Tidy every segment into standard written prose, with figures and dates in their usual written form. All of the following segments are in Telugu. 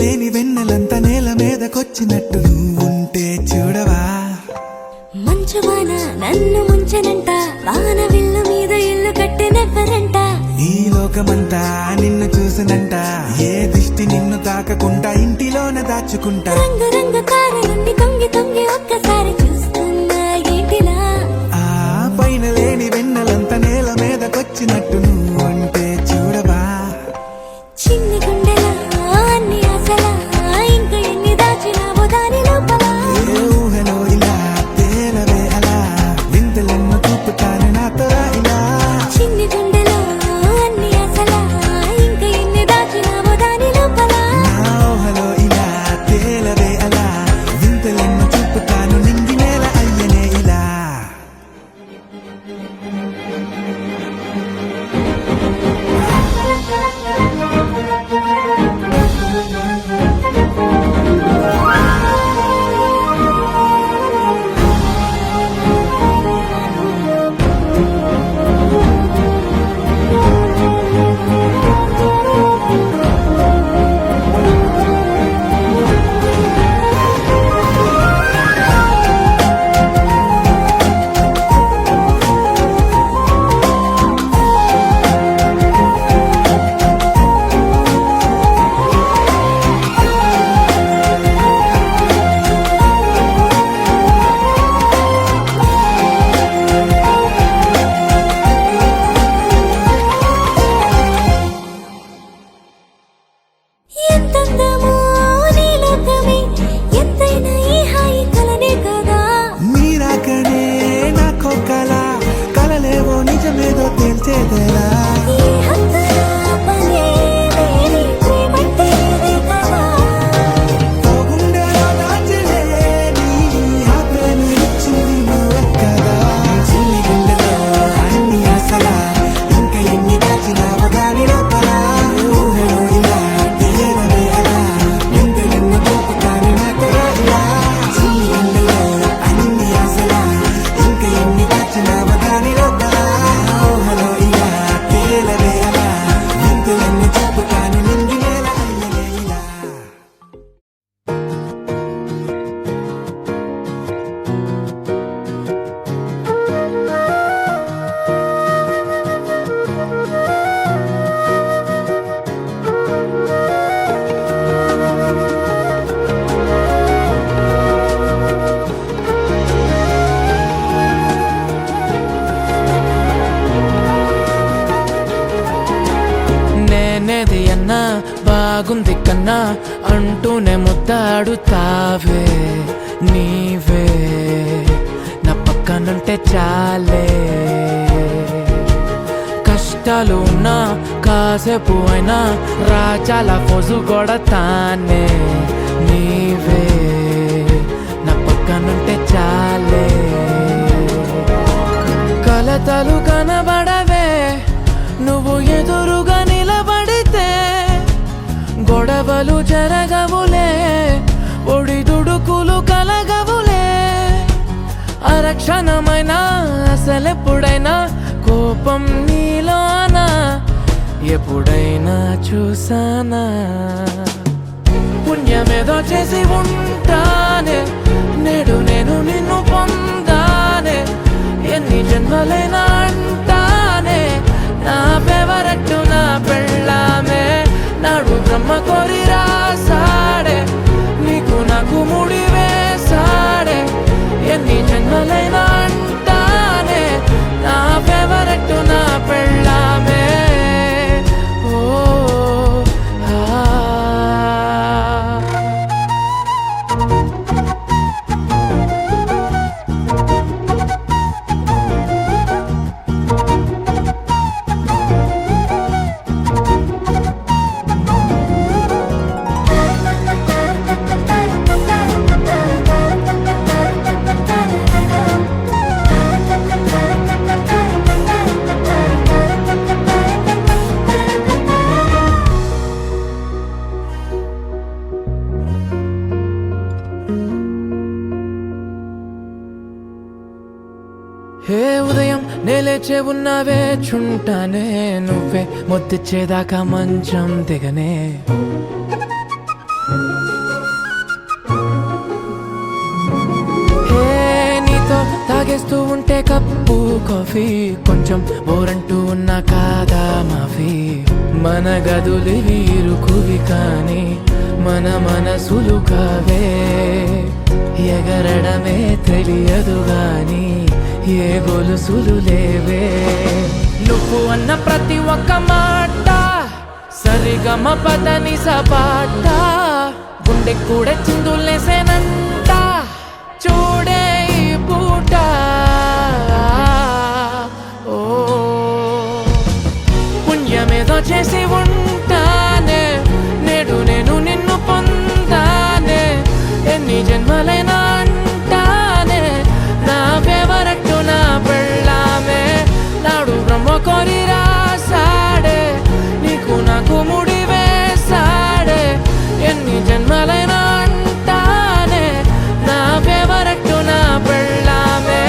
లేని వెన్నెలంత నేల మీదకొచ్చినట్టు నువ్వుంటే చూడవా మంచువాన నన్ను ముంచనంట వాన విల్లు మీద ఇల్లు కట్టినెవ్వరంట ఈ లోకమంతా నిన్ను చూసినంట ఏ దిష్టి నిన్ను తాకకుండా ఇంటిలోన దాచుకుంటా రంగు రంగు కారు నుండి తొంగి తొంగి ఒక్కసారి చూస్తున్నా ఏంటిలా ఆ పైన లేని వెన్నెలంత నేల మీదకొచ్చినట్టు నువ్వుంటే చూడవా చిన్ని గుండెలా అన్ని ఆశలా ఇంకా ఎన్ని దాచినావో దాని లోపల ఏ ఊహలో ఇలా తేలవే అలా వింతలెన్నో చూపుతాను నాతో రా ఇలా చిన్ని గుండెలో అన్ని ఆశలా ఇంకా ఎన్ని దాచినావో దాని లోపల నా ఊహలో ఇలా తేలవే అలా వింతలెన్నో చూపుతాను నింగి నేల అయ్యనే ఇలా ఎంతందమో నీ లోకమే ఎంతైనా ఈ హాయి కలనే కదా మీరాకనే నాకో కలలేవో నిజమేదో తేల్చేదేలా ఈ హద్దుల పనే లేని ప్రేమంటే ఇదే కదా ఓ గుండెలో దాచలే నీ ఆ ప్రేమ ఇచ్చింది నువ్వే కదా చిన్ని గుండెలో అన్ని ఆశలా ఇంకా ఎన్ని దాచినావో దాని లోపల ఊహలో ఇలా తేలవే అలా వింతలెన్నో చూపుతాను నాతో రా ఇలా చిన్ని గుండెలో అన్ని ఆశలా ఇంకా ఎన్ని దాచినావో దాని లోపల ఊహలో ఇలా తేలవే అలా వింతలెన్నో చూపుతాను నింగి నేల అయ్యనే ఇలా నేనేది అన్నా బాగుంది కన్నా అంటూనే ముద్దాడుతావే నీవే నా పక్కనుంటే చాలే కష్టాలు ఉన్నా కాసేపు అయినా రాజాల ఫోజు కొడతానే నీవే నా పక్కనుంటే చాలే కలతలు కనబడవే నువ్వు ఎదురుగా నిలబడితే గొడవలు జరగవులే ఒడిదుడుకులు కలగవులే అరక్షణమైన అసలెప్పుడైనా కోపం నీలోనా ఎప్పుడైనా చూసానా పుణ్యమేదో చేసి ఉంటానే నేడు నేను నిన్ను పొందానే ఎన్ని జన్మలైనా అంటానే నా ఫేవరెట్టు నా పెళ్ళామే నాడు బ్రహ్మ కోరి రాసాడే నీకు నాకు ముడి వేసాడే ఎన్ని జన్మలైనా అంటానే నా ఫేవరెట్టు నా పెళ్ళామే ఓ ఆ హే ఉదయం నేలేచే ఉన్నావే చుంటానే నువ్వే ముద్దిచ్చేదాకా మంచం దిగనే చేస్తూ ఉంటే కప్పు కాఫీ కొంచెం బోరంటూ ఉన్నా కాదా మాఫీ మన గదులు వీరుకువి కానీ మన మనసులు కావే ఎగరడమే తెలియదు గాని ఏ గొలుసులు లేవే నువ్వు అన్న ప్రతి ఒక్క మాట సరిగమ పదని సపాట గుండె కూడా చిందులేసేనంట చూడే ఈ పూట ఓ పుణ్యమేదో చేసి ఉంటానే నేడు నేను నిన్ను పొందానే ఎన్ని జన్మలైనా అంటానే నా ఫేవరెట్టు నా పెళ్ళామే నాడు బ్రహ్మ కోరి రాసాడే నీకు నాకు ముడి వేసాడే ఎన్ని జన్మలైనా అంటానే నా ఫేవరెట్టు నా పెళ్ళామే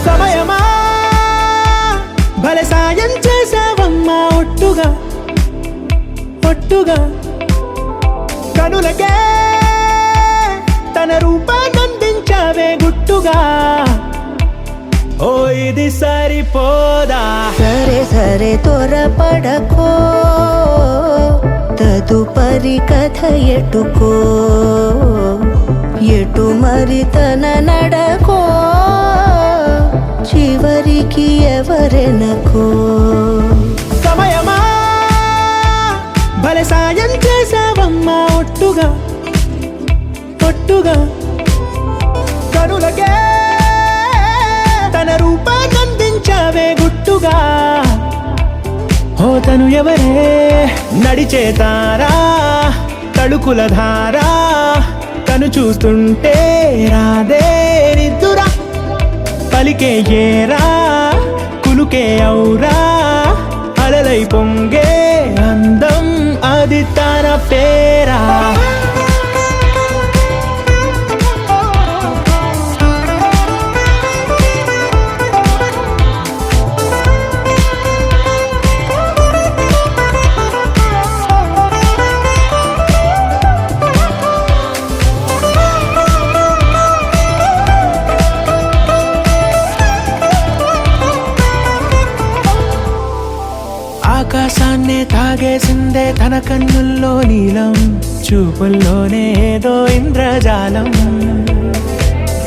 సమయమా భలే సాయం చేసావమ్మా ఒట్టుగా ఒట్టుగా కనులకే తన రూపాన్నందించావే గుట్టుగా ఓ ఇది సరిపోదా సరే సరే త్వరపడకో తదుపరి కథ ఎటుకో ఎటు మరి తన నడకో చివరికి ఎవరెనకో సమయమా భలే సాయం చేసావమ్మా ఒట్టుగా ఒట్టుగా కనులకే తన రూపాన్నందించావే గుట్టుగా ఓ తను ఎవరే నడిచే తారా తడుకుల ధారా తను చూస్తుంటే రాదే నిద్దురా పలికే ఏరా కులుకే ఔరా అలలై పొంగే అందం అది తన పేరా ఆకాశాన్నే తాగేసిందే తన కన్నుల్లో నీలం చూపుల్లోనే ఏదో ఇంద్రజాలం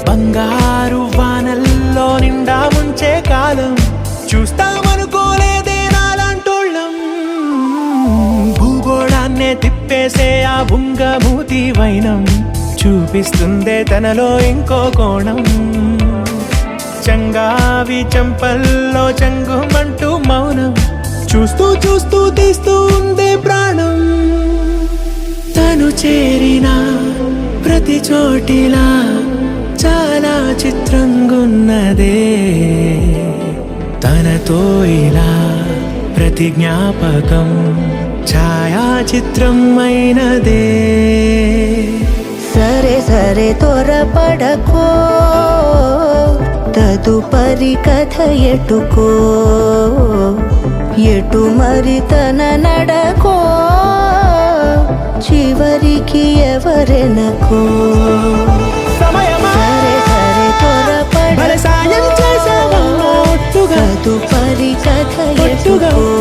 బంగారు వానల్లో నిండా ఉంచే కాలం చూస్తామనుకోలేదే నాలాంటోళ్ళం భూగోళాన్నే తిప్పేసే ఆ బుంగమూతి వైనం చూపిస్తుందే తనలో ఇంకో కోణం చంగావి చంపల్లో చంగుమంటూ మౌనం చూస్తూ చూస్తూ తీస్తూ ఉందే ప్రాణం తను చేరిన ప్రతి చోటిలా చాలా చిత్రంగున్నదే తనతో ఇలా ప్రతి జ్ఞాపకం ఛాయాచిత్రం అయినదే సరే సరే త్వరపడకో తదుపరి కథ ఎటుకో ఎటు మరి తన నడకో చివరికి ఎవరెనకో సమయమా సరే సరే భలే సాయం చేసావమ్మా ఒట్టుగా తదుపరి కథ ఒట్టుగా ఎటుకో